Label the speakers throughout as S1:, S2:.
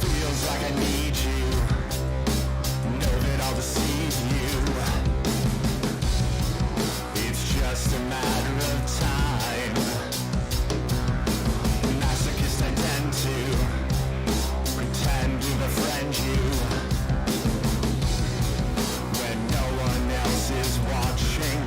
S1: Feels like I need you. Know that I'll deceive you. It's just a matter of time. Masochist, I tend to pretend to befriend you when no one else is watching.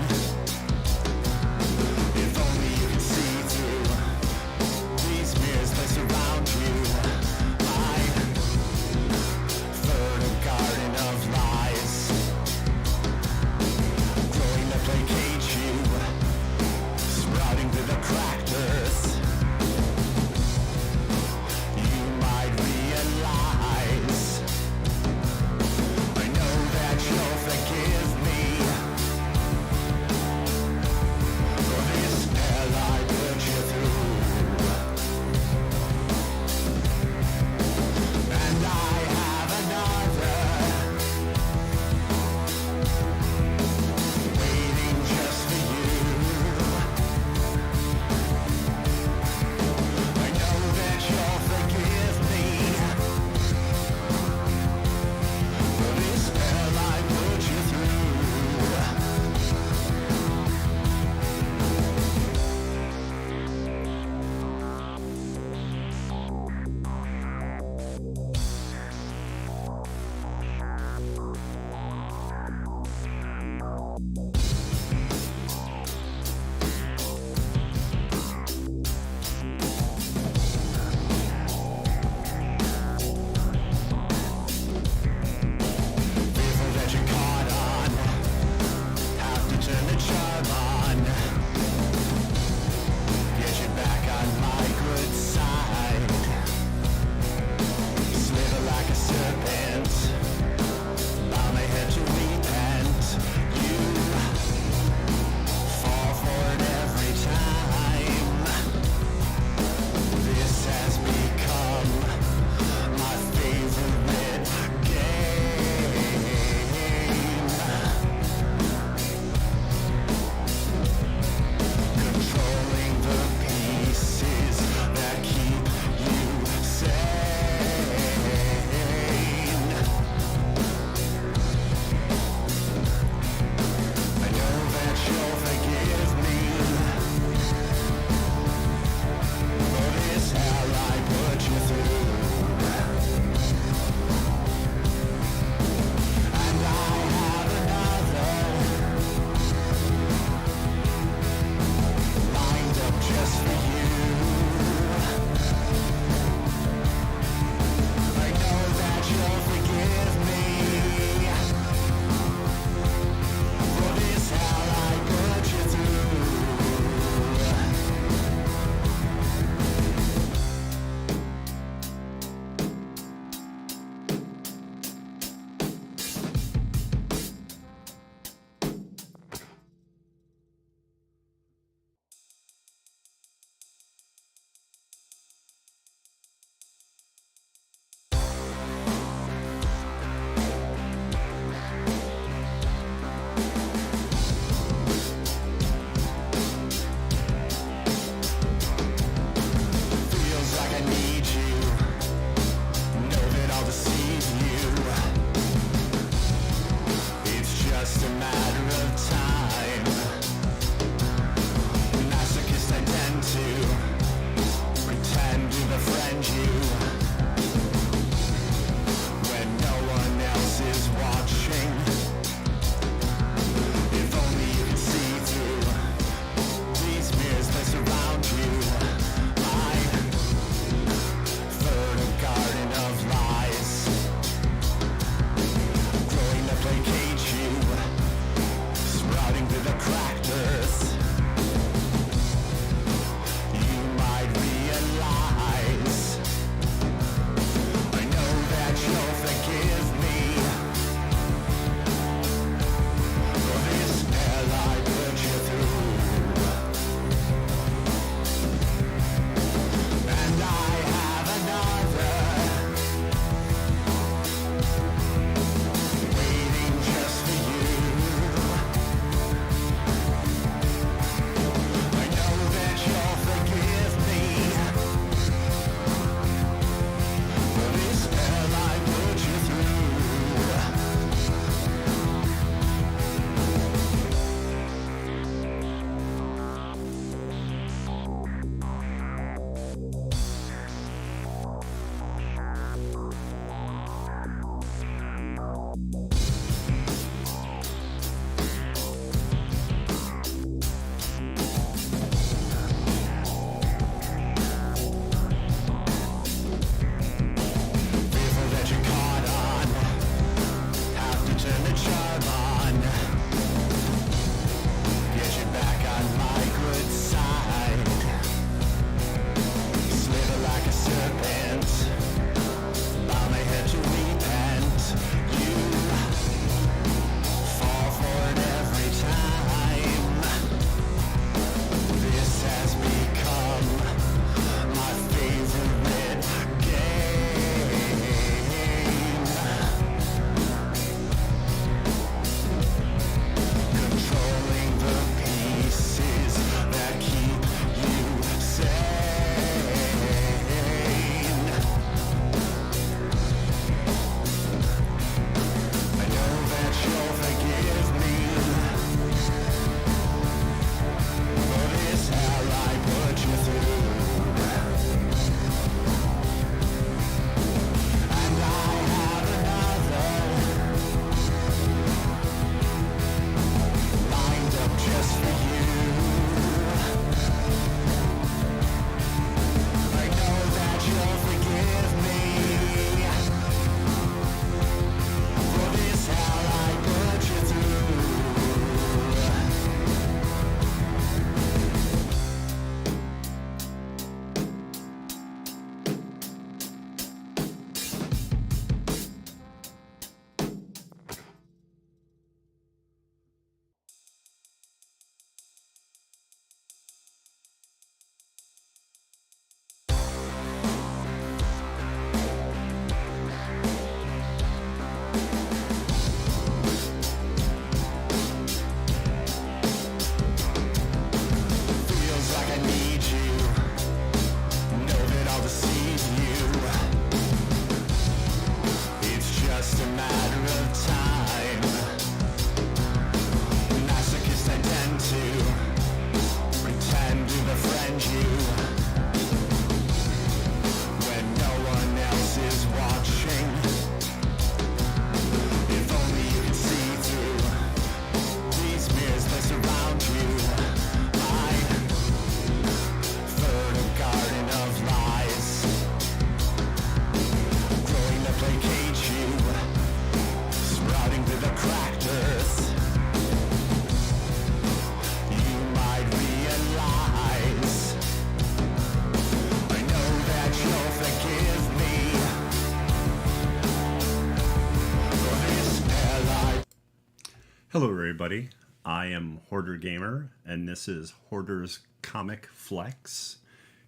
S2: everybody. I am Hoarder Gamer, and this is Hoarder's Comic Flex.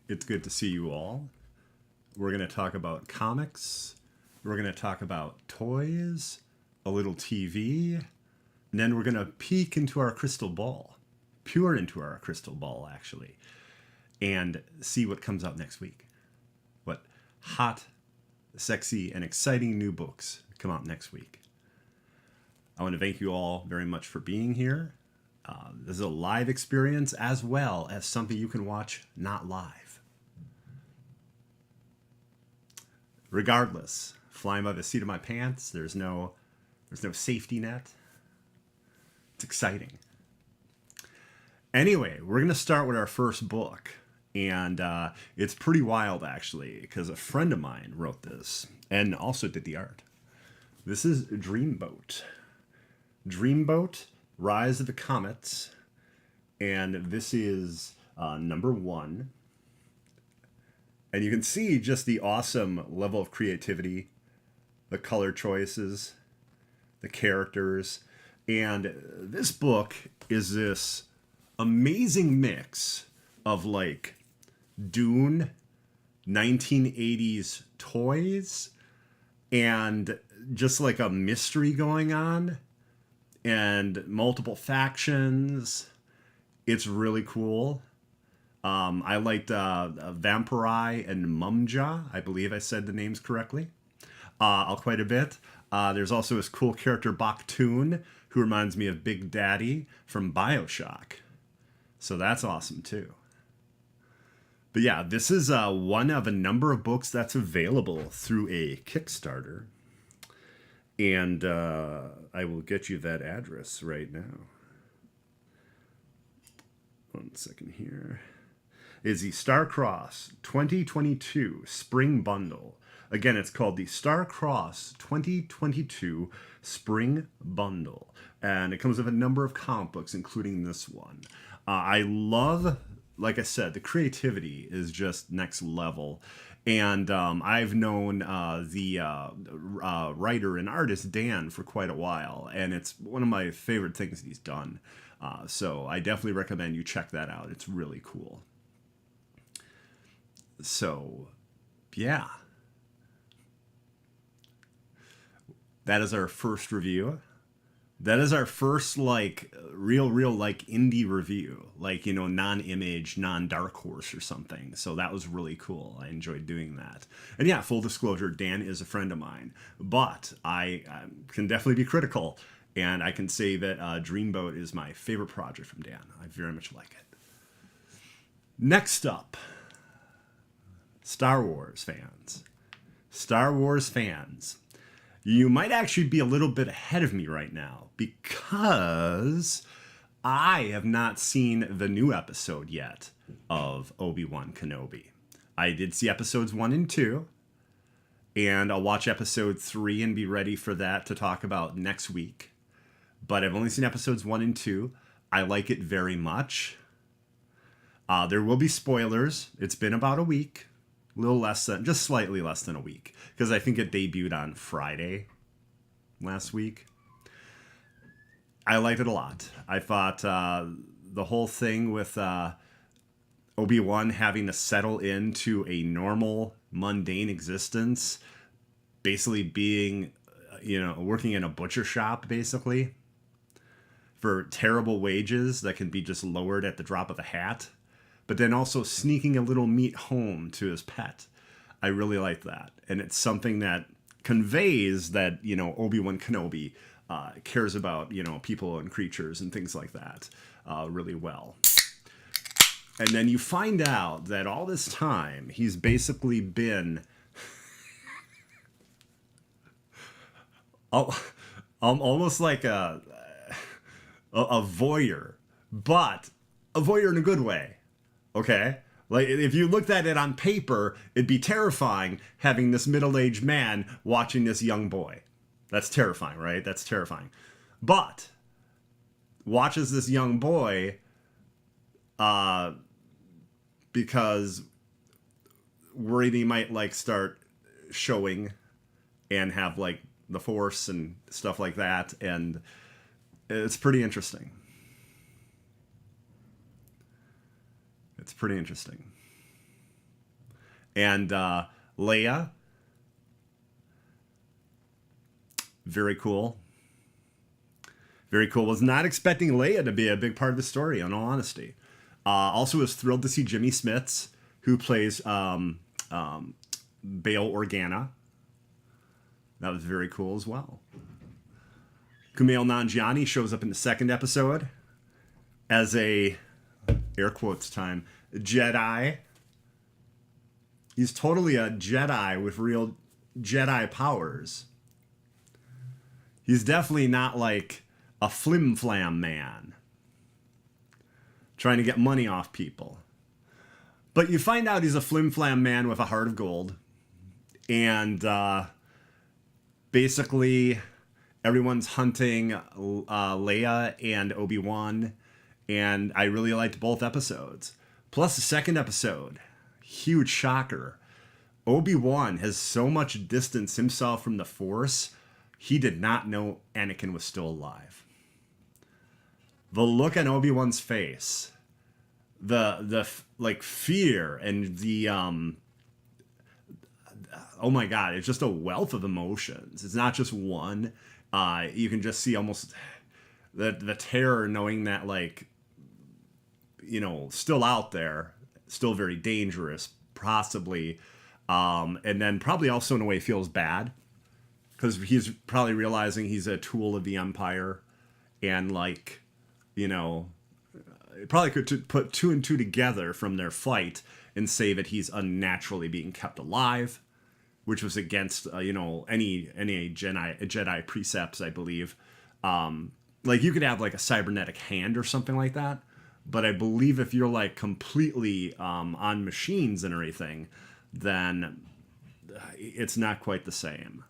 S2: It's good to see you all. We're going to talk about comics, we're going to talk about toys, a little TV, and then we're going to peek into our crystal ball, peer into our crystal ball, actually, and see what comes out next week. What hot, sexy, and exciting new books come out next week. I want to thank you all very much for being here. This is a live experience as well as something you can watch not live. Regardless, flying by the seat of my pants, there's no safety net. It's exciting. Anyway, we're going to start with our first book. And it's pretty wild, actually, because a friend of mine wrote this and also did the art. This is Dreamboat. Dreamboat, Rise of the Comets, and this is number 1. And you can see just the awesome level of creativity, the color choices, the characters, and this book is this amazing mix of like Dune, 1980s toys, and just like a mystery going on. And multiple factions. It's really cool. I liked Vampiri and Mumja. I believe I said the names correctly. Quite a bit. There's also this cool character Baktoon, who reminds me of Big Daddy from BioShock. So that's awesome too. But yeah, this is one of a number of books that's available through a Kickstarter. And I will get you that address right now. 1 second here. Is the Starcross 2022 Spring Bundle. Again, it's called the Starcross 2022 Spring Bundle. And it comes with a number of comic books, including this one. I love, like I said, the creativity is just next level. And I've known the writer and artist Dan for quite a while, and it's one of my favorite things he's done. So I definitely recommend you check that out. It's really cool. So, yeah. That is our first review. That is our first, like, real, like, indie review. Like, you know, non-Image, non-Dark Horse or something. So that was really cool. I enjoyed doing that. And yeah, full disclosure, Dan is a friend of mine. But I can definitely be critical. And I can say that Dreamboat is my favorite project from Dan. I very much like it. Next up, Star Wars fans. Star Wars fans. You might actually be a little bit ahead of me right now because I have not seen the new episode yet of Obi-Wan Kenobi. I did see episodes 1 and 2, and I'll watch episode 3 and be ready for that to talk about next week. But I've only seen episodes 1 and 2. I like it very much. There will be spoilers. It's been about a week. A little less than, just slightly less than a week. Because I think it debuted on Friday last week. I liked it a lot. I thought the whole thing with Obi-Wan having to settle into a normal, mundane existence, basically being, working in a butcher shop, basically, for terrible wages that can be just lowered at the drop of a hat. But then also sneaking a little meat home to his pet. I really like that. And it's something that conveys that, Obi-Wan Kenobi cares about, people and creatures and things like that really well. And then you find out that all this time he's basically been almost like a voyeur, but a voyeur in a good way. Okay? Like, if you looked at it on paper, it'd be terrifying having this middle-aged man watching this young boy. That's terrifying, right? That's terrifying. But watches this young boy because worried he might, like, start showing and have, like, the Force and stuff like that. And It's pretty interesting. It's pretty interesting. And Leia, very cool. Very cool. Was not expecting Leia to be a big part of the story, in all honesty. Also was thrilled to see Jimmy Smits, who plays Bail Organa. That was very cool as well. Kumail Nanjiani shows up in the second episode as a, air quotes time, Jedi. He's totally a Jedi with real Jedi powers. He's definitely not like a flim-flam man trying to get money off people. But you find out he's a flim-flam man with a heart of gold. And basically everyone's hunting Leia and Obi-Wan. And I really liked both episodes. Plus the second episode, huge shocker. Obi-Wan has so much distanced himself from the Force, he did not know Anakin was still alive. The look on Obi-Wan's face, the like fear and the oh my god, it's just a wealth of emotions. It's not just one. You can just see almost the terror knowing that, like, you know, still out there, still very dangerous, possibly, and then probably also in a way feels bad because he's probably realizing he's a tool of the Empire, and like, you know, probably could put two and two together from their fight and say that he's unnaturally being kept alive, which was against you know, any Jedi precepts, I believe. Like you could have like a cybernetic hand or something like that, but I believe if you're like completely on machines and everything, then it's not quite the same.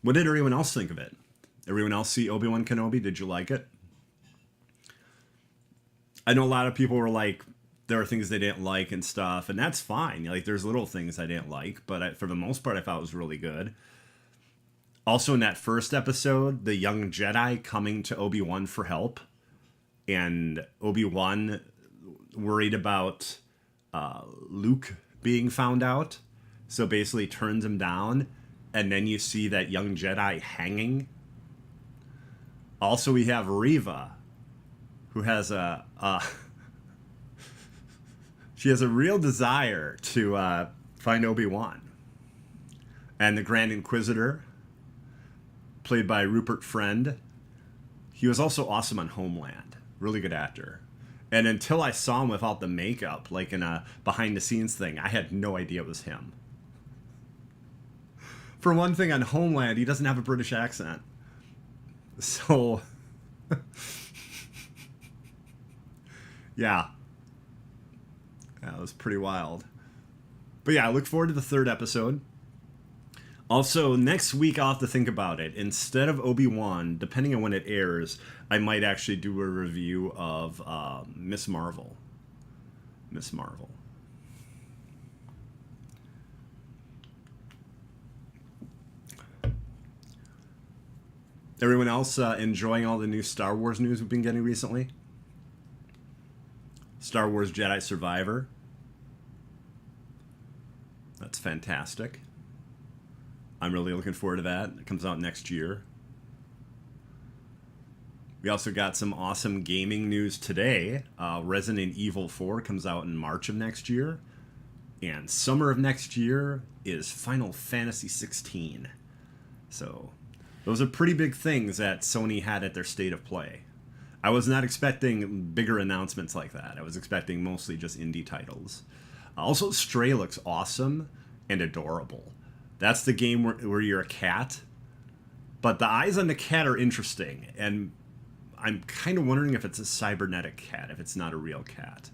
S2: What did everyone else think of it? Everyone else see Obi-Wan Kenobi? Did you like it? I know a lot of people were like, there are things they didn't like and stuff, and that's fine. Like, there's little things I didn't like, but for the most part, I thought it was really good. Also, in that first episode, the young Jedi coming to Obi-Wan for help, and Obi-Wan worried about Luke being found out, so basically turns him down, and then you see that young Jedi hanging. Also, we have Reva, who has she has a real desire to find Obi-Wan. And the Grand Inquisitor, played by Rupert Friend, he was also awesome on Homeland. Really good actor. And until I saw him without the makeup, like in a behind-the-scenes thing, I had no idea it was him. For one thing, on Homeland, he doesn't have a British accent. So, yeah. That was pretty wild. But yeah, I look forward to the third episode. Also, next week I'll have to think about it. Instead of Obi-Wan, depending on when it airs, I might actually do a review of Miss Marvel. Miss Marvel. Everyone else enjoying all the new Star Wars news we've been getting recently? Star Wars Jedi Survivor. That's fantastic. I'm really looking forward to that. It comes out next year. We also got some awesome gaming news today. Resident Evil 4 comes out in March of next year. And summer of next year is Final Fantasy 16. So those are pretty big things that Sony had at their State of Play. I was not expecting bigger announcements like that. I was expecting mostly just indie titles. Also, Stray looks awesome and adorable. That's the game where you're a cat. But the eyes on the cat are interesting. And I'm kind of wondering if it's a cybernetic cat, if it's not a real cat.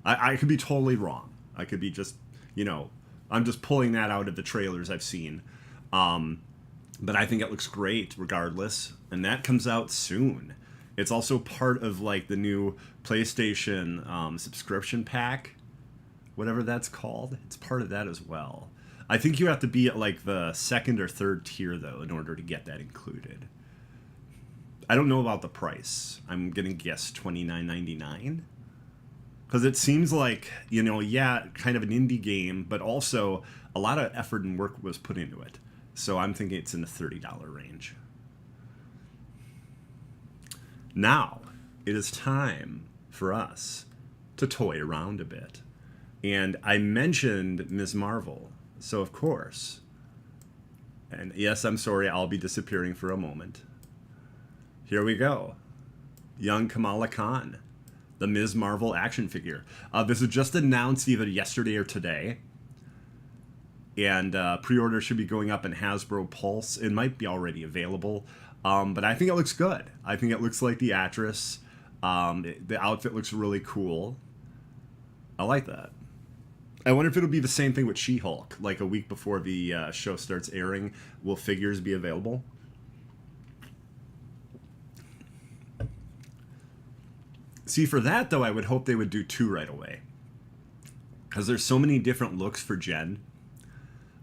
S2: I could be totally wrong. I could be just, you know, I'm just pulling that out of the trailers I've seen. But I think it looks great regardless. And that comes out soon. It's also part of like the new PlayStation subscription pack, whatever that's called. It's part of that as well. I think you have to be at like the second or third tier though in order to get that included. I don't know about the price. I'm gonna guess $29.99 because it seems like, you know, yeah, kind of an indie game, but also a lot of effort and work was put into it. So I'm thinking it's in the $30 range. Now it is time for us to toy around a bit. And I mentioned Ms. Marvel, so of course, and yes, I'm sorry, I'll be disappearing for a moment. Here we go. Young Kamala Khan, the Ms. Marvel action figure. This was just announced either yesterday or today. And pre-order should be going up in Hasbro Pulse. It might be already available. But I think it looks good. I think it looks like the actress. The outfit looks really cool. I like that. I wonder if it'll be the same thing with She-Hulk. Like a week before the show starts airing, will figures be available? See, for that, though, I would hope they would do 2 right away. Because there's so many different looks for Jen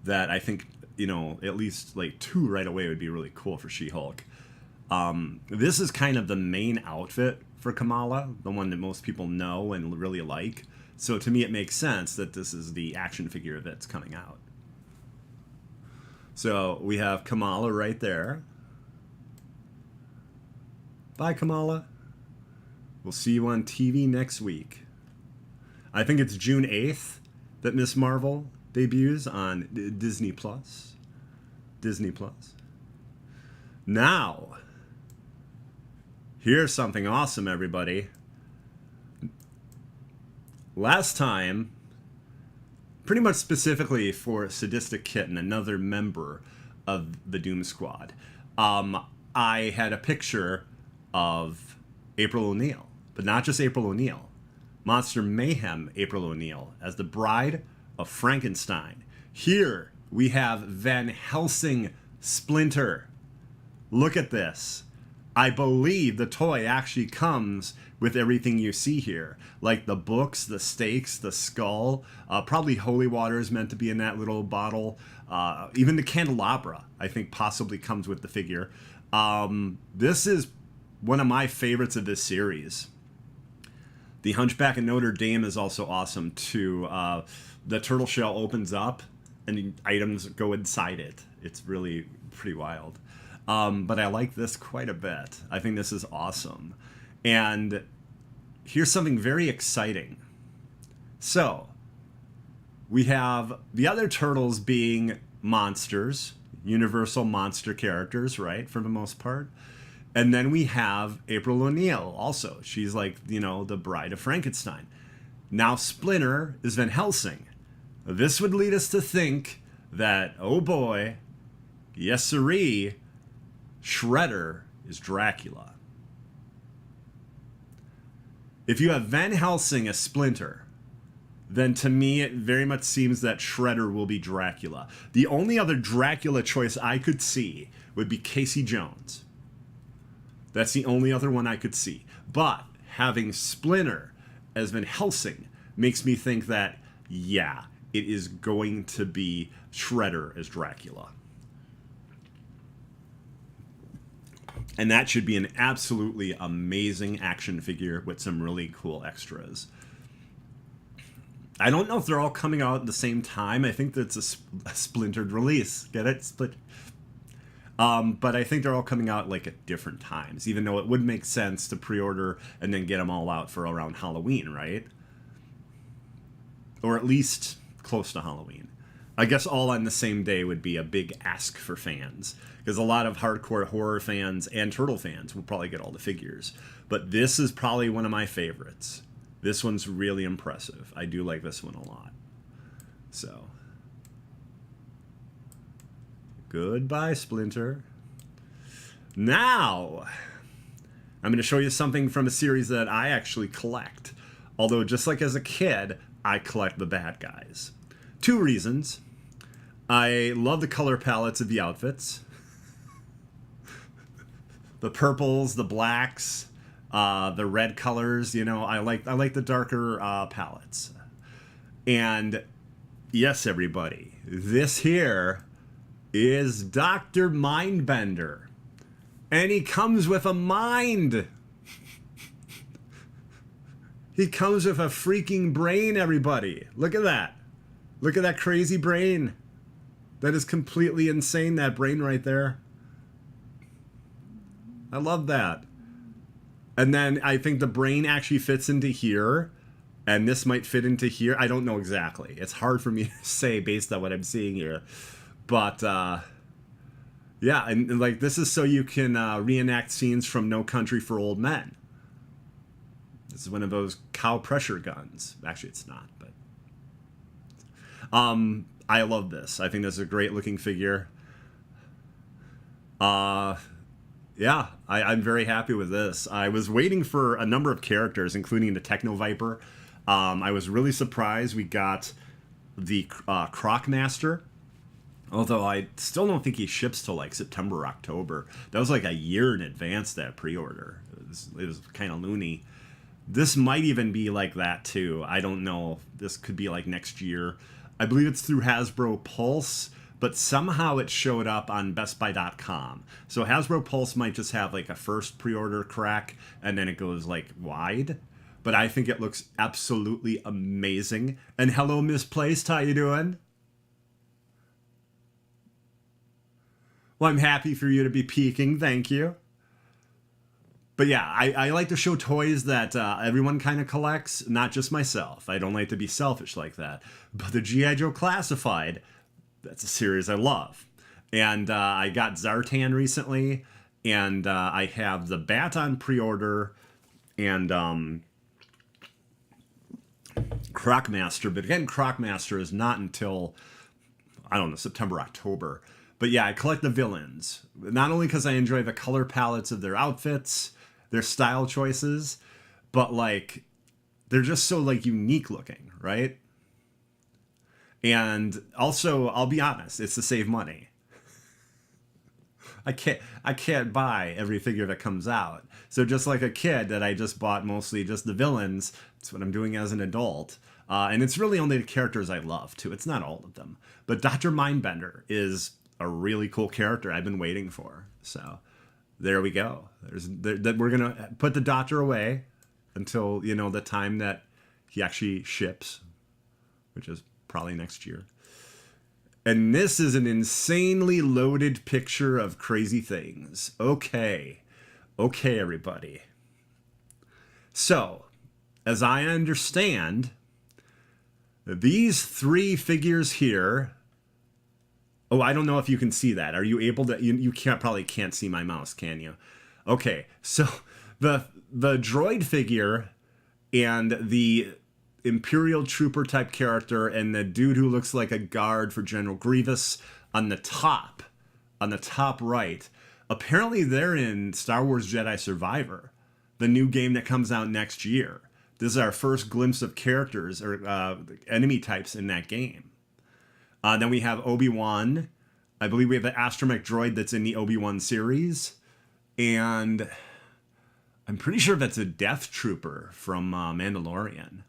S2: that I think, you know, at least like 2 right away would be really cool for She-Hulk. This is kind of the main outfit for Kamala, the one that most people know and really like. So to me, it makes sense that this is the action figure that's coming out. So we have Kamala right there. Bye, Kamala. We'll see you on TV next week. I think it's June 8th that Ms. Marvel debuts on Disney Plus. Disney Plus. Now, here's something awesome, everybody. Last time, pretty much specifically for Sadistic Kitten, another member of the Doom Squad, I had a picture of April O'Neil, but not just April O'Neil. Monster Mayhem April O'Neil as the bride of Frankenstein. Here we have Van Helsing Splinter. Look at this. I believe the toy actually comes with everything you see here, like the books, the stakes, the skull. Probably holy water is meant to be in that little bottle. Even the candelabra, I think, possibly comes with the figure. This is one of my favorites of this series. The Hunchback and Notre Dame is also awesome too. The turtle shell opens up and items go inside it. It's really pretty wild. But I like this quite a bit. I think this is awesome. And here's something very exciting. So, we have the other turtles being monsters, universal monster characters, right, for the most part. And then we have April O'Neil also. She's like, you know, the bride of Frankenstein. Now Splinter is Van Helsing. This would lead us to think that, oh boy, yes siree, Shredder is Dracula. If you have Van Helsing as Splinter, then to me it very much seems that Shredder will be Dracula. The only other Dracula choice I could see would be Casey Jones. That's the only other one I could see. But having Splinter as Van Helsing makes me think that, yeah, it is going to be Shredder as Dracula. And that should be an absolutely amazing action figure with some really cool extras. I don't know if they're all coming out at the same time. I think that's a splintered release. Get it? Split. But I think they're all coming out like at different times, even though it would make sense to pre-order and then get them all out for around Halloween, right? Or at least close to Halloween. I guess all on the same day would be a big ask for fans, because a lot of hardcore horror fans and turtle fans will probably get all the figures. But this is probably one of my favorites. This one's really impressive. I do like this one a lot. So, goodbye, Splinter. Now, I'm going to show you something from a series that I actually collect. Although, just like as a kid, I collect the bad guys. 2 reasons. I love the color palettes of the outfits. The purples, the blacks, the red colors, you know, I like the darker palettes. And Yes, everybody. This here is Dr. Mindbender. And he comes with a mind. He comes with a freaking brain, everybody. Look at that. Look at that crazy brain. That is completely insane, that brain right there. I love that. And then I think the brain actually fits into here. And this might fit into here. I don't know exactly. It's hard for me to say based on what I'm seeing here. But, yeah, and like this is so you can reenact scenes from No Country for Old Men. This is one of those cow pressure guns. Actually, it's not, but... I love this. I think this is a great looking figure. Yeah, I'm very happy with this. I was waiting for a number of characters, including the Techno Viper. I was really surprised we got the Croc Master, although I still don't think he ships till like September or October. That was like a year in advance, that pre-order. It was kind of loony. This might even be like that too. I don't know. This could be like next year. I believe it's through Hasbro Pulse, but somehow it showed up on BestBuy.com. So Hasbro Pulse might just have like a first pre-order crack and then it goes like wide. But I think it looks absolutely amazing. And hello, Misplaced, how you doing? Well, I'm happy for you to be peeking, thank you. But yeah, I like to show toys that everyone kind of collects, not just myself. I don't like to be selfish like that. But the G.I. Joe Classified, that's a series I love. And I got Zartan recently, and I have the Bat on pre-order, and Crocmaster. But again, Crocmaster is not until, I don't know, September, October. But yeah, I collect the villains. Not only because I enjoy the color palettes of their outfits, their style choices, but like they're just so like unique looking, right? And also, I'll be honest, it's to save money. I can't buy every figure that comes out. So just like a kid that I just bought mostly just the villains, that's what I'm doing as an adult. And it's really only the characters I love too. It's not all of them. But Dr. Mindbender is a really cool character I've been waiting for. So there we go. We're going to put the Doctor away until, you know, the time that he actually ships, which is probably next year. And this is an insanely loaded picture of crazy things. Okay, everybody. So, as I understand, these three figures here... Oh, I don't know if you can see that. Are you able to... You probably can't see my mouse, can you? Okay, so the droid figure and the Imperial Trooper type character and the dude who looks like a guard for General Grievous on the top right, apparently they're in Star Wars Jedi Survivor, the new game that comes out next year. This is our first glimpse of characters or enemy types in that game. Then we have Obi-Wan. I believe we have the astromech droid that's in the Obi-Wan series. And I'm pretty sure that's a Death Trooper from Mandalorian.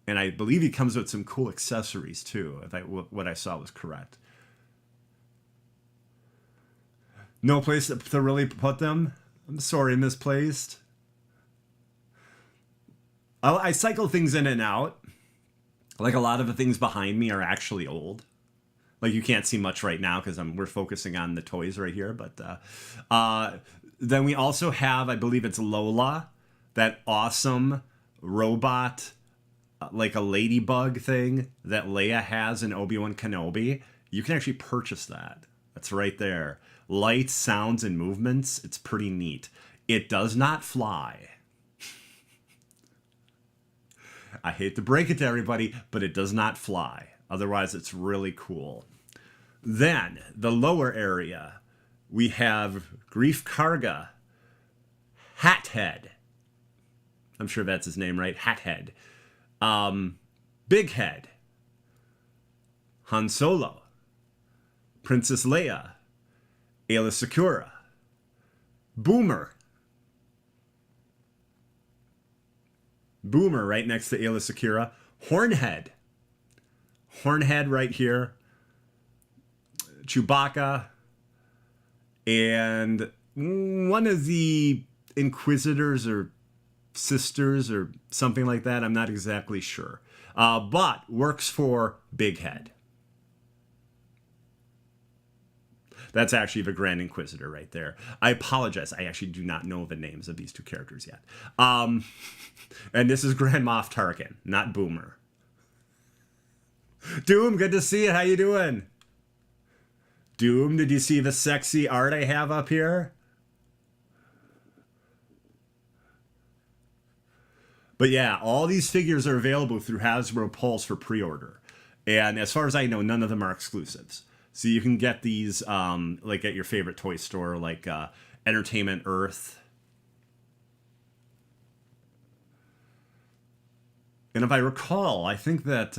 S2: And I believe he comes with some cool accessories, too, if what I saw was correct. No place to really put them? I'm sorry, Misplaced. I cycle things in and out. Like, a lot of the things behind me are actually old. Like, you can't see much right now because we're focusing on the toys right here. But then we also have, I believe it's Lola, that awesome robot, like a ladybug thing that Leia has in Obi-Wan Kenobi. You can actually purchase that. That's right there. Lights, sounds, and movements. It's pretty neat. It does not fly. I hate to break it to everybody, but it does not fly. Otherwise, it's really cool. Then, the lower area, we have Grief Karga, Hathead. I'm sure that's his name, right? Hathead. Big Head, Han Solo, Princess Leia, Aayla Secura, Boomer right next to Aayla Secura, Hornhead, Hornhead right here, Chewbacca, and one of the Inquisitors or sisters or something like that. I'm not exactly sure. But works for Big Head. That's actually the Grand Inquisitor right there. I apologize. I actually do not know the names of these two characters yet. And this is Grand Moff Tarkin, not Boomer. Doom, good to see you. How you doing? Doom, did you see the sexy art I have up here? But yeah, all these figures are available through Hasbro Pulse for pre-order. And as far as I know, none of them are exclusives. So you can get these like at your favorite toy store, like Entertainment Earth. And if I recall, I think that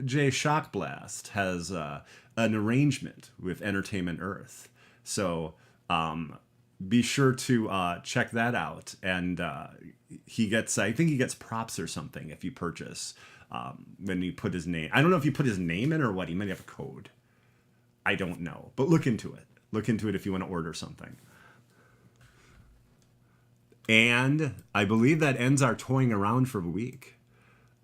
S2: Jay Shockblast has an arrangement with Entertainment Earth. So be sure to check that out. And he gets, I think he gets props or something if you purchase when you put his name. I don't know if you put his name in or what. He might have a code. I don't know. But look into it. Look into it if you want to order something. And I believe that ends our toying around for the week.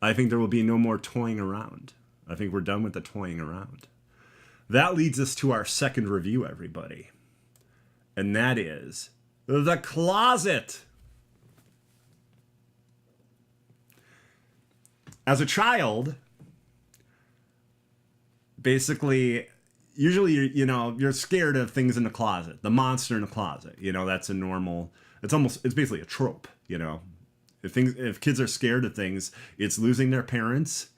S2: I think there will be no more toying around. I think we're done with the toying around. That leads us to our second review, everybody. And that is The Closet. As a child, basically, usually, you're scared of things in the closet. The monster in the closet. That's a normal, it's basically a trope, If kids are scared of things, it's losing their parents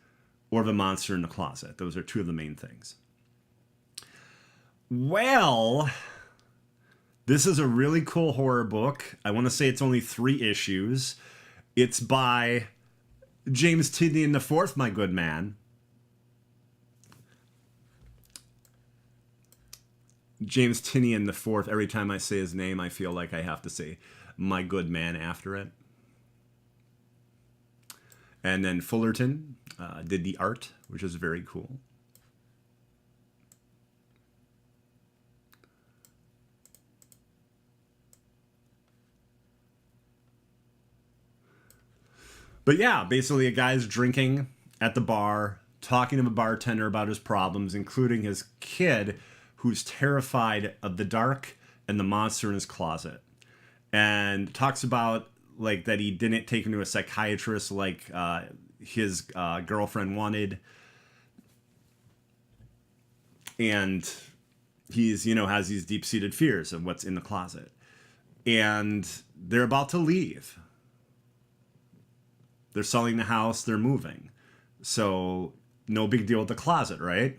S2: or the monster in the closet. Those are two of the main things. Well, this is a really cool horror book. I want to say it's only 3 issues. It's by James Tynion IV, my good man. James Tynion IV. Every time I say his name, I feel like I have to say my good man after it. And then Fullerton did the art, which is very cool. But yeah, basically a guy's drinking at the bar, talking to the bartender about his problems, including his kid who's terrified of the dark and the monster in his closet. And talks about like that he didn't take him to a psychiatrist like his girlfriend wanted. And he's, has these deep-seated fears of what's in the closet. And they're about to leave. They're selling the house, they're moving. So no big deal with the closet, right?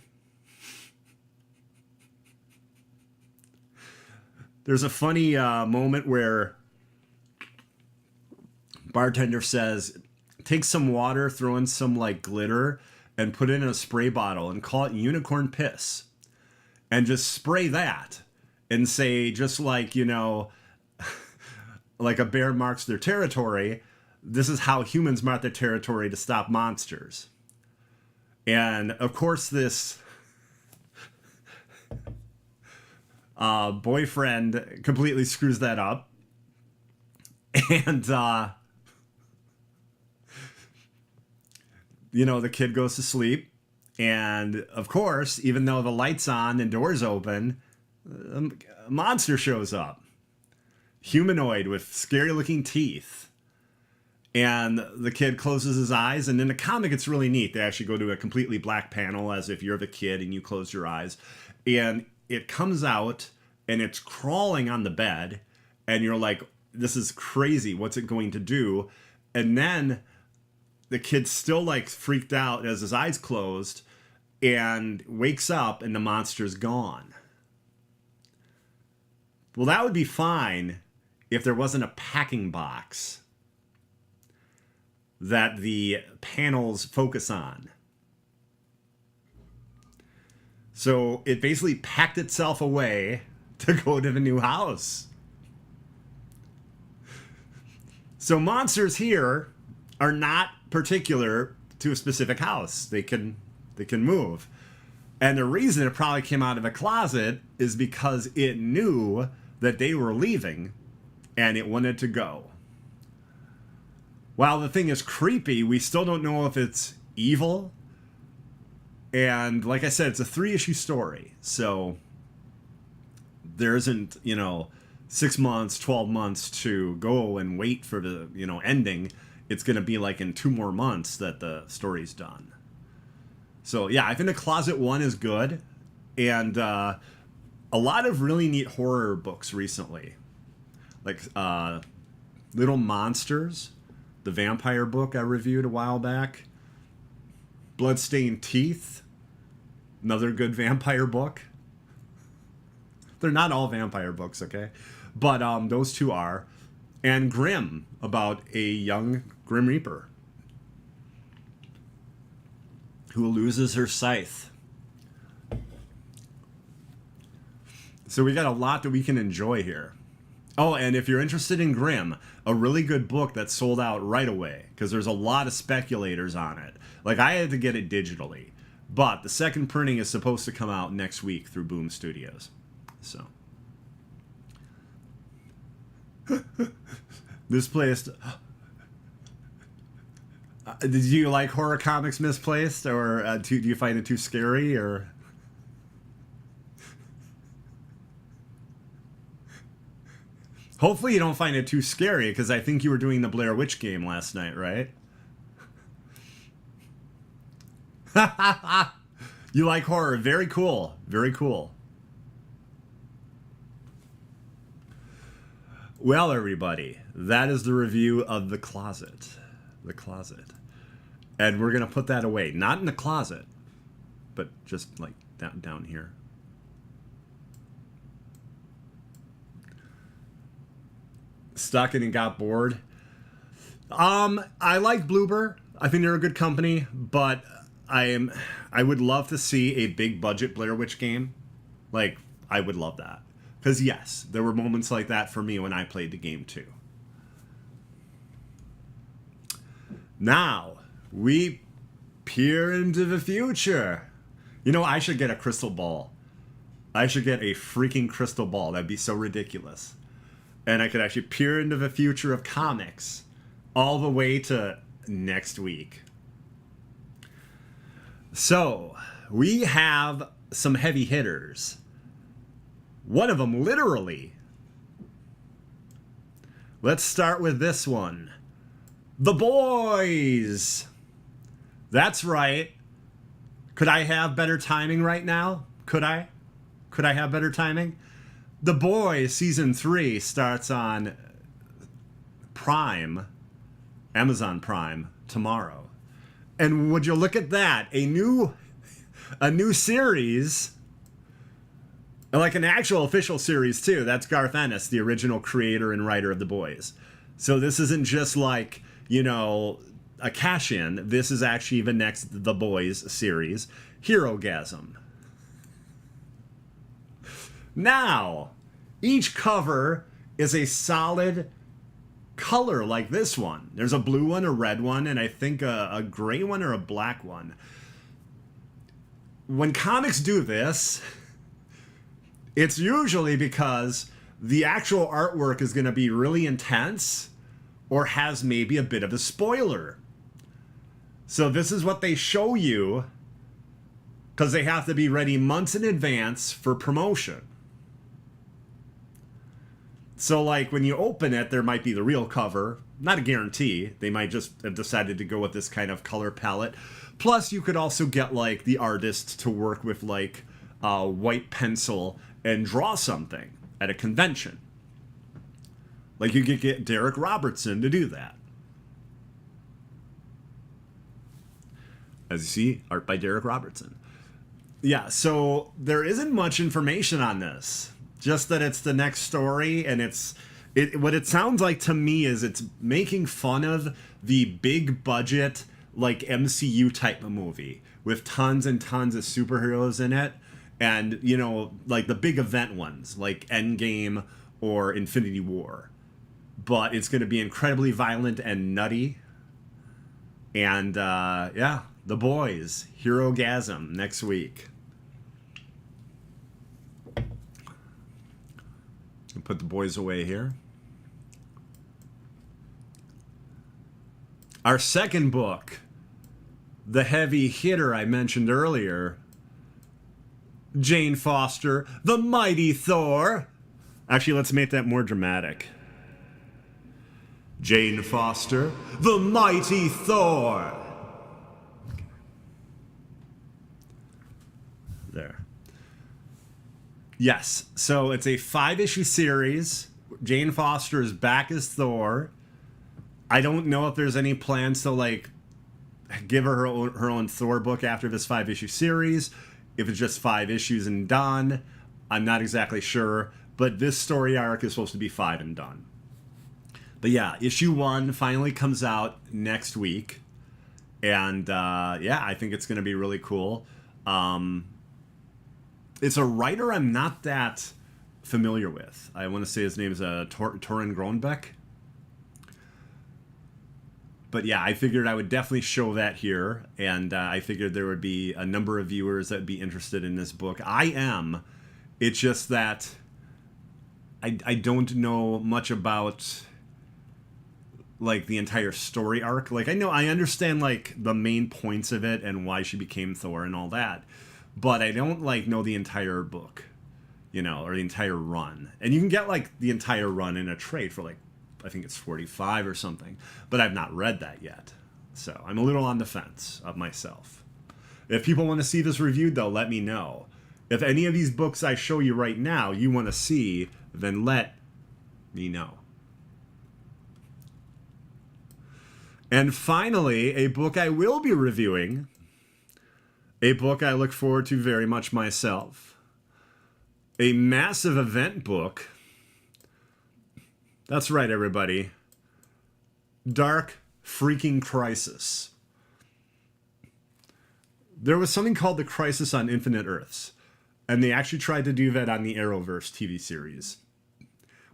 S2: There's a funny moment where bartender says, take some water, throw in some like glitter, and put it in a spray bottle and call it unicorn piss. And just spray that and say, just like, like a bear marks their territory, this is how humans mark their territory to stop monsters. And of course this boyfriend completely screws that up. And, the kid goes to sleep. And of course, even though the light's on and doors open, a monster shows up. Humanoid with scary looking teeth. And the kid closes his eyes. And in the comic, it's really neat. They actually go to a completely black panel as if you're the kid and you close your eyes. And it comes out and it's crawling on the bed. And you're like, this is crazy. What's it going to do? And then the kid's still like freaked out as his eyes closed and wakes up and the monster's gone. Well, that would be fine if there wasn't a packing box that the panels focus on. So it basically packed itself away to go to the new house. So monsters here are not particular to a specific house. They can They can move. And the reason it probably came out of a closet is because it knew that they were leaving and it wanted to go. While the thing is creepy, we still don't know if it's evil. And like I said, it's a 3-issue story. So there isn't, 6 months, 12 months to go and wait for the, ending. It's going to be like in 2 more months that the story's done. So yeah, I think The Closet 1 is good. And a lot of really neat horror books recently. Like Little Monsters, the vampire book I reviewed a while back. Bloodstained Teeth, another good vampire book. They're not all vampire books, okay? But those 2 are. And Grimm, about a young Grim Reaper who loses her scythe. So we got a lot that we can enjoy here. Oh, and if you're interested in Grimm, a really good book that sold out right away, because there's a lot of speculators on it. Like, I had to get it digitally, but the second printing is supposed to come out next week through Boom Studios. So. Misplaced. Did you like horror comics Misplaced, or do you find it too scary, or... Hopefully you don't find it too scary, because I think you were doing the Blair Witch game last night, right? You like horror. Very cool. Very cool. Well, everybody, that is the review of The Closet. The Closet. And we're going to put that away. Not in the closet, but just like down here. Stuck it and got bored. I like Bloober. I think they're a good company, but I would love to see a big budget Blair Witch game. Like, I would love that. Because yes, there were moments like that for me when I played the game too. Now, we peer into the future. I should get a crystal ball. I should get a freaking crystal ball. That'd be so ridiculous. And I could actually peer into the future of comics all the way to next week. So, we have some heavy hitters. One of them, literally. Let's start with this one. The Boys. That's right. Could I have better timing right now? Could I? Could I have better timing? The Boys Season 3 starts on Prime, Amazon Prime, tomorrow. And would you look at that? A new series, like an actual official series too. That's Garth Ennis, the original creator and writer of The Boys. So this isn't just like, a cash-in. This is actually the next The Boys series, Herogasm. Now, each cover is a solid color like this one. There's a blue one, a red one, and I think a gray one or a black one. When comics do this, it's usually because the actual artwork is going to be really intense or has maybe a bit of a spoiler. So this is what they show you because they have to be ready months in advance for promotion. So, like, when you open it, there might be the real cover. Not a guarantee. They might just have decided to go with this kind of color palette. Plus, you could also get, like, the artist to work with, like, a white pencil and draw something at a convention. Like, you could get Derek Robertson to do that. As you see, art by Derek Robertson. Yeah, so there isn't much information on this. Just that it's the next story, and what it sounds like to me is it's making fun of the big budget, like MCU type of movie with tons and tons of superheroes in it, and like the big event ones like Endgame or Infinity War. But it's going to be incredibly violent and nutty, and yeah, The Boys, Hero-gasm, next week. I'll put The Boys away here. Our second book, the heavy hitter I mentioned earlier, Jane Foster, The Mighty Thor. Actually, let's make that more dramatic. Jane Foster, The Mighty Thor. There. Yes, so it's a 5-issue series. Jane Foster is back as Thor. I don't know if there's any plans to like give her her own Thor book after this 5-issue series. If it's just 5 issues and done, I'm not exactly sure. But this story arc is supposed to be 5 and done. But yeah, issue 1 finally comes out next week. And yeah, I think it's going to be really cool. It's a writer I'm not that familiar with. I want to say his name is Torin Grönbeck. But yeah, I figured I would definitely show that here, and I figured there would be a number of viewers that would be interested in this book. I am. It's just that I don't know much about like the entire story arc. Like I understand like the main points of it and why she became Thor and all that, but I don't like know the entire book, you know, or the entire run. And you can get like the entire run in a trade for like, I think it's 45 or something, but I've not read that yet. So I'm a little on the fence of myself. If people want to see this reviewed though, let me know. If any of these books I show you right now you want to see, then let me know. And finally, a book I will be reviewing, a book I look forward to very much myself, a massive event book. That's right, everybody. Dark freaking Crisis. There was something called the Crisis on Infinite Earths, and they actually tried to do that on the Arrowverse TV series.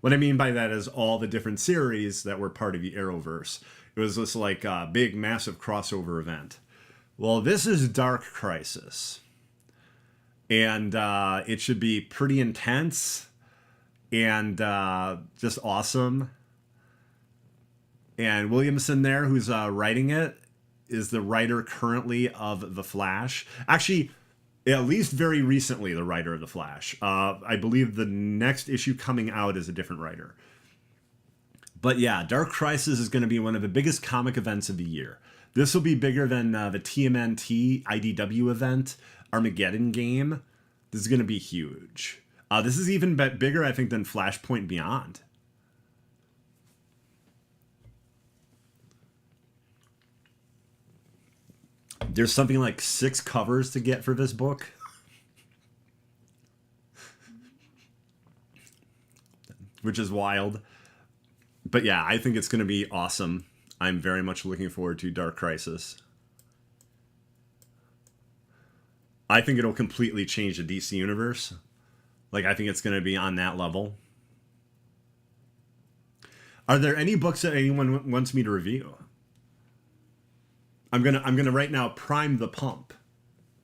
S2: What I mean by that is all the different series that were part of the Arrowverse. It was this like big, massive crossover event. Well, this is Dark Crisis, and it should be pretty intense. And just awesome. And Williamson there, who's writing it, is the writer currently of The Flash. Actually, at least very recently, the writer of The Flash. I believe the next issue coming out is a different writer. But yeah, Dark Crisis is going to be one of the biggest comic events of the year. This will be bigger than the TMNT IDW event, Armageddon game. This is going to be huge. This is even bigger, I think, than Flashpoint Beyond. There's something like 6 covers to get for this book. Which is wild. But yeah, I think it's going to be awesome. I'm very much looking forward to Dark Crisis. I think it'll completely change the DC universe. Like, I think it's going to be on that level. Are there any books that anyone wants me to review? I'm gonna right now prime the pump.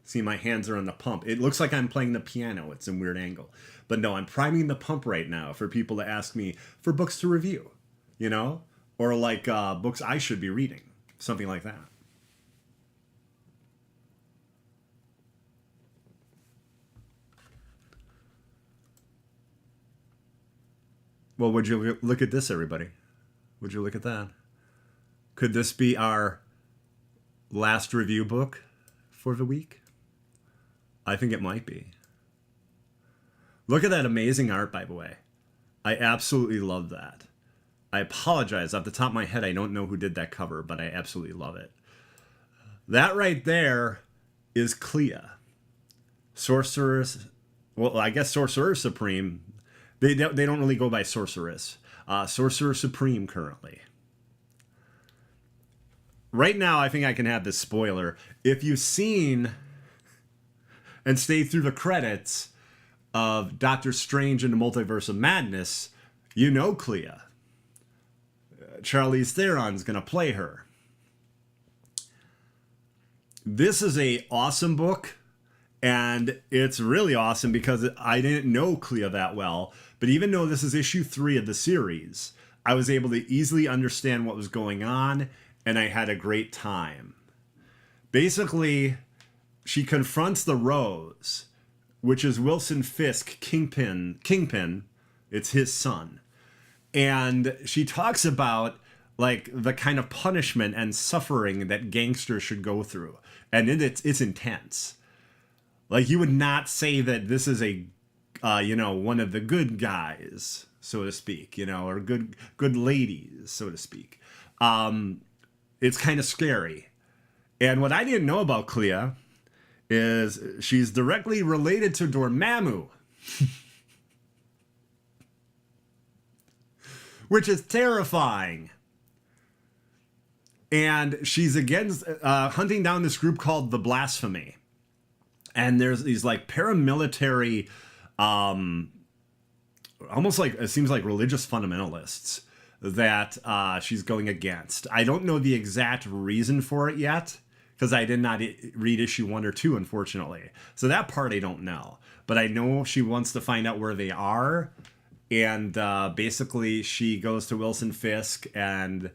S2: See, my hands are on the pump. It looks like I'm playing the piano. It's a weird angle. But no, I'm priming the pump right now for people to ask me for books to review. You know? Or like books I should be reading. Something like that. Well, would you look at this, everybody? Would you look at that? Could this be our last review book for the week? I think it might be. Look at that amazing art, by the way. I absolutely love that. I apologize. Off the top of my head, I don't know who did that cover, but I absolutely love it. That right there is Clea. Sorceress. Well, I guess Sorcerer Supreme. They don't really go by Sorceress. Sorcerer Supreme currently. Right now, I think I can have this spoiler. If you've seen and stayed through the credits of Doctor Strange and the Multiverse of Madness, you know Clea. Charlize Theron's going to play her. This is a awesome book, and it's really awesome because I didn't know Clea that well. But even though this is issue 3 of the series, I was able to easily understand what was going on, and I had a great time. Basically, she confronts the Rose, which is Wilson Fisk, Kingpin. It's his son. And she talks about like the kind of punishment and suffering that gangsters should go through. And it's intense. Like, you would not say that this is a, one of the good guys, so to speak, or good ladies, so to speak. It's kind of scary. And what I didn't know about Clea is she's directly related to Dormammu. Which is terrifying. And she's against hunting down this group called the Blasphemy. And there's these like paramilitary, almost like, it seems like religious fundamentalists that she's going against. I don't know the exact reason for it yet, because I did not read issue 1 or 2, unfortunately. So that part I don't know. But I know she wants to find out where they are. And basically she goes to Wilson Fisk, and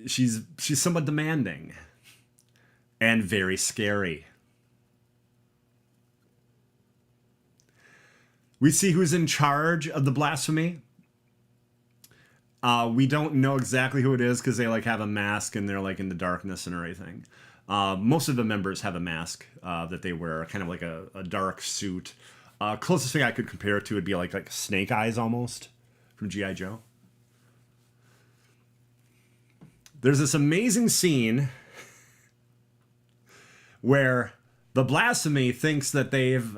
S2: she's somewhat demanding and very scary. We see who's in charge of the Blasphemy. We don't know exactly who it is because they like have a mask and they're like in the darkness and everything. Most of the members have a mask that they wear, kind of like a dark suit. Closest thing I could compare it to would be like Snake Eyes almost from G.I. Joe. There's this amazing scene where the Blasphemy thinks that they've,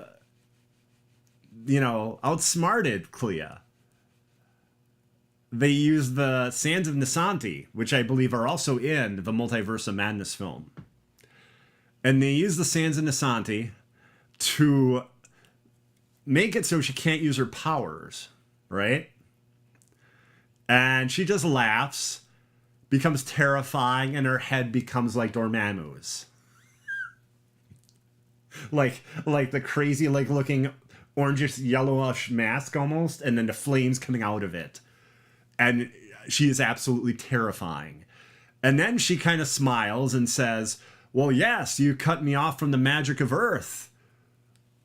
S2: outsmarted Clea. They use the Sands of Nisanti, which I believe are also in the Multiverse of Madness film. And they use the Sands of Nisanti to make it so she can't use her powers, right? And she just laughs, becomes terrifying, and her head becomes like Dormammu's. like the crazy, like looking orangish yellowish mask almost, and then the flames coming out of it. And she is absolutely terrifying. And then she kind of smiles and says, well, yes, you cut me off from the magic of Earth,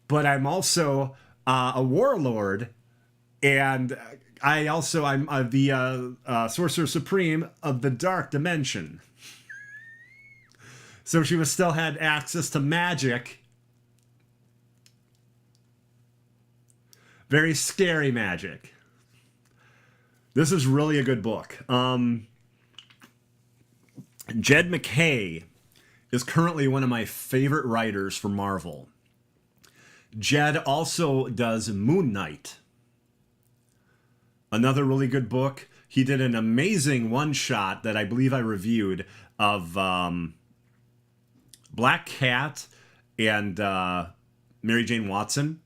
S2: but I'm also a warlord, and I'm the Sorcerer Supreme of the Dark Dimension. So she was still had access to magic. Very scary magic. This is really a good book. Jed MacKay is currently one of my favorite writers for Marvel. Jed also does Moon Knight. Another really good book. He did an amazing one-shot that I believe I reviewed of Black Cat and Mary Jane Watson.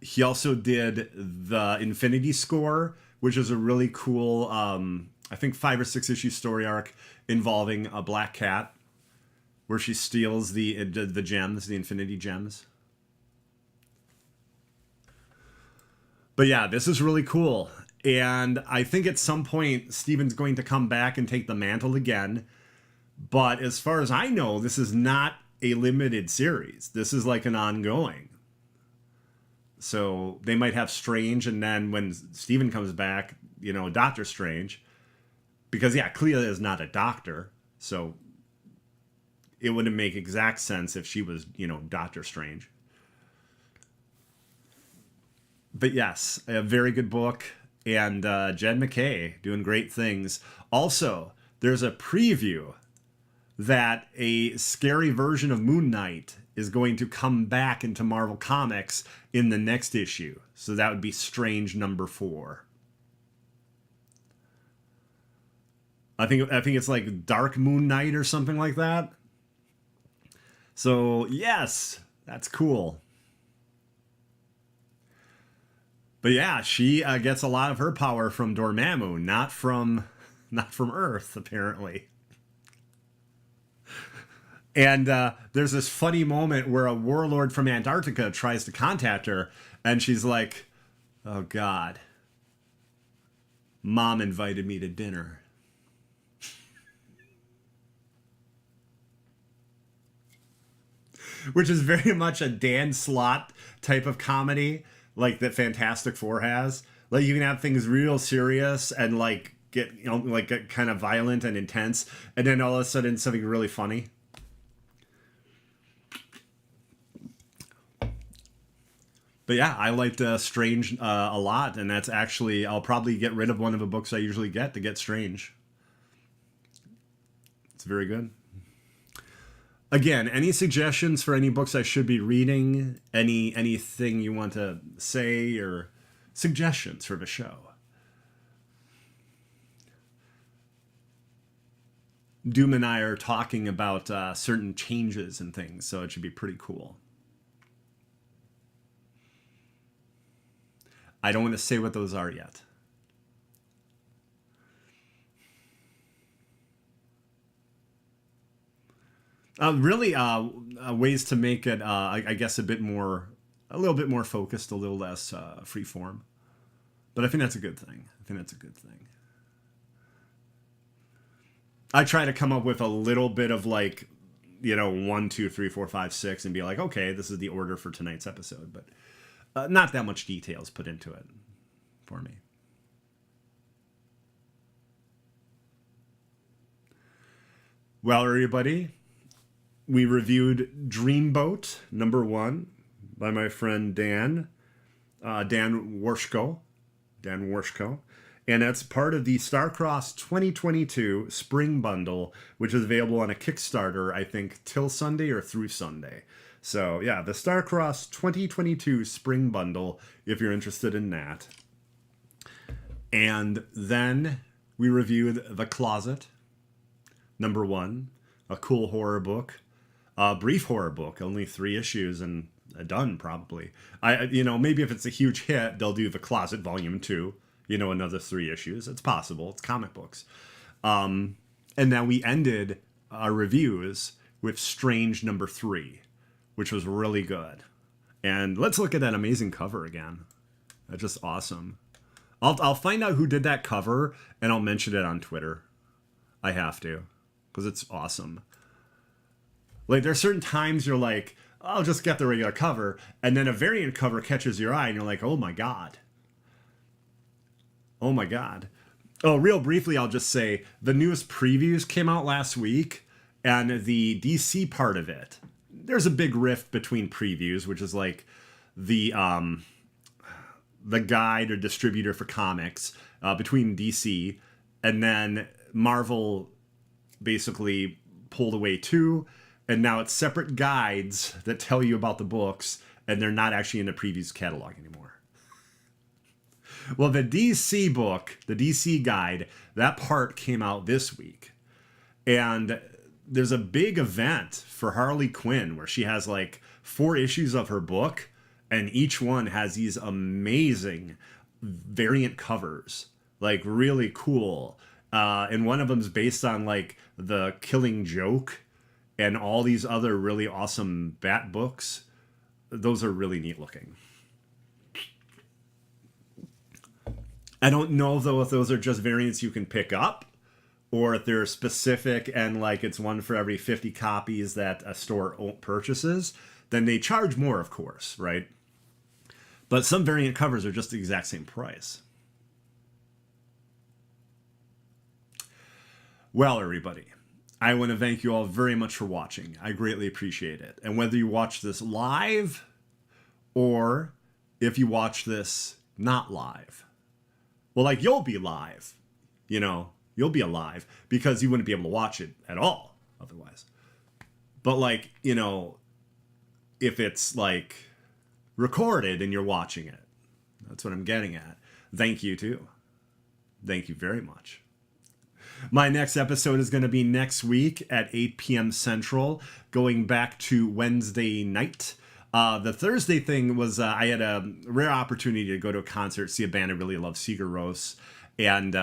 S2: He also did the Infinity Score, which is a really cool, I think 5 or 6 issue story arc involving a Black Cat, where she steals the gems, the Infinity Gems. But yeah, this is really cool. And I think at some point, Steven's going to come back and take the mantle again. But as far as I know, this is not a limited series. This is like an ongoing. So they might have Strange, and then when Steven comes back, Doctor Strange. Because, yeah, Clea is not a doctor. So it wouldn't make exact sense if she was, Doctor Strange. But yes, a very good book. And Jed MacKay doing great things. Also, there's a preview that a scary version of Moon Knight is going to come back into Marvel Comics in the next issue. So that would be Strange number 4. I think it's like Dark Moon Knight or something like that. So yes, that's cool. But yeah, she gets a lot of her power from Dormammu, not from Earth, apparently. And there's this funny moment where a warlord from Antarctica tries to contact her, and she's like, "Oh God, Mom invited me to dinner." Which is very much a Dan Slott type of comedy, like that Fantastic Four has. Like you can have things real serious and like get like get kind of violent and intense, and then all of a sudden something really funny. But yeah, I liked Strange a lot, and that's actually I'll probably get rid of one of the books I usually get to get Strange. It's very good. Again, any suggestions for any books I should be reading? Anything you want to say or suggestions for the show? Doom and I are talking about certain changes and things, so it should be pretty cool. I don't want to say what those are yet. Really, ways to make it, I guess, a little bit more focused, a little less free form. But I think that's a good thing. I try to come up with a little bit of like, 1, 2, 3, 4, 5, 6, and be like, okay, this is the order for tonight's episode. But not that much details put into it for me. Well, everybody, we reviewed Dreamboat #1 by my friend Dan Warshko. And that's part of the Starcross 2022 Spring Bundle, which is available on a Kickstarter, I think, till Sunday or through Sunday. So, yeah, the Starcross 2022 Spring Bundle, if you're interested in that. And then we reviewed The Closet, #1, a cool horror book. A brief horror book, only 3 issues and done probably. Maybe if it's a huge hit, they'll do The Closet Volume 2, another 3 issues. It's possible. It's comic books. And then we ended our reviews with Strange #3, which was really good. And let's look at that amazing cover again. That's just awesome. I'll find out who did that cover and I'll mention it on Twitter. I have to, because it's awesome. Like, there are certain times you're like, I'll just get the regular cover, and then a variant cover catches your eye, and you're like, oh my god. Oh my god. Oh, real briefly, I'll just say, the newest previews came out last week, and the DC part of it, there's a big rift between previews, which is like the guide or distributor for comics between DC, and then Marvel basically pulled away too. And now it's separate guides that tell you about the books, and they're not actually in the previews catalog anymore. Well, the DC book, the DC guide, that part came out this week. And there's a big event for Harley Quinn where she has like 4 issues of her book, and each one has these amazing variant covers, like really cool. And one of them's based on like the Killing Joke and all these other really awesome Bat books. Those are really neat looking. I don't know, though, if those are just variants you can pick up, or if they're specific and like it's one for every 50 copies that a store purchases. Then they charge more, of course, right? But some variant covers are just the exact same price. Well, everybody, I want to thank you all very much for watching. I greatly appreciate it. And whether you watch this live or if you watch this not live, well, like, you'll be live, you'll be alive because you wouldn't be able to watch it at all otherwise. But like, if it's like recorded and you're watching it, that's what I'm getting at. Thank you too. Thank you very much. My next episode is going to be next week at 8 p.m. Central, going back to Wednesday night. The Thursday thing was I had a rare opportunity to go to a concert, see a band I really love, Sigur Rós, and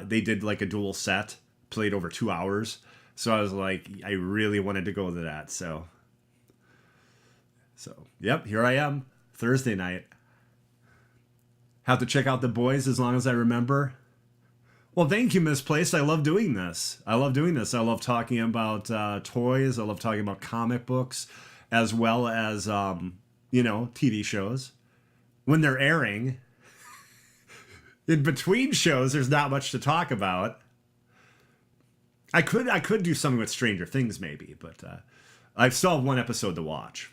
S2: they did like a dual set, played over 2 hours. So I was like, I really wanted to go to that. So yep, here I am, Thursday night. Have to check out The Boys as long as I remember. Well, thank you, Misplaced. I love doing this. I love talking about toys. I love talking about comic books, as well as, TV shows. When they're airing, in between shows, there's not much to talk about. I could do something with Stranger Things, maybe, but I still have one episode to watch.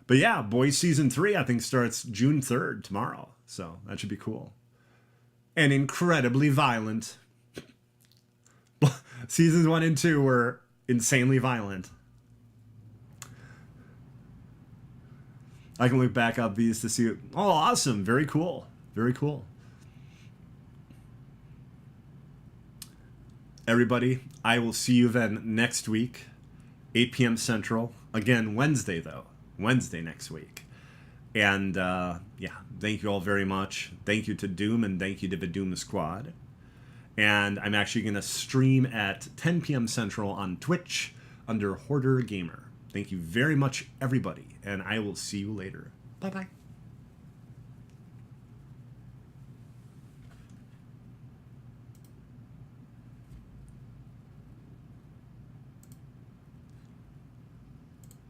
S2: But yeah, Boys Season 3, I think, starts June 3rd, tomorrow. So that should be cool. And incredibly violent. Seasons 1 and 2 were insanely violent. I can look back up these to see. Oh, awesome. Very cool. Very cool. Everybody, I will see you then next week, 8 p.m. Central. Again, Wednesday, though. Wednesday next week. And, thank you all very much. Thank you to Doom, and thank you to the Doom Squad. And I'm actually going to stream at 10 p.m. Central on Twitch under Hoarder Gamer. Thank you very much, everybody, and I will see you later. Bye-bye.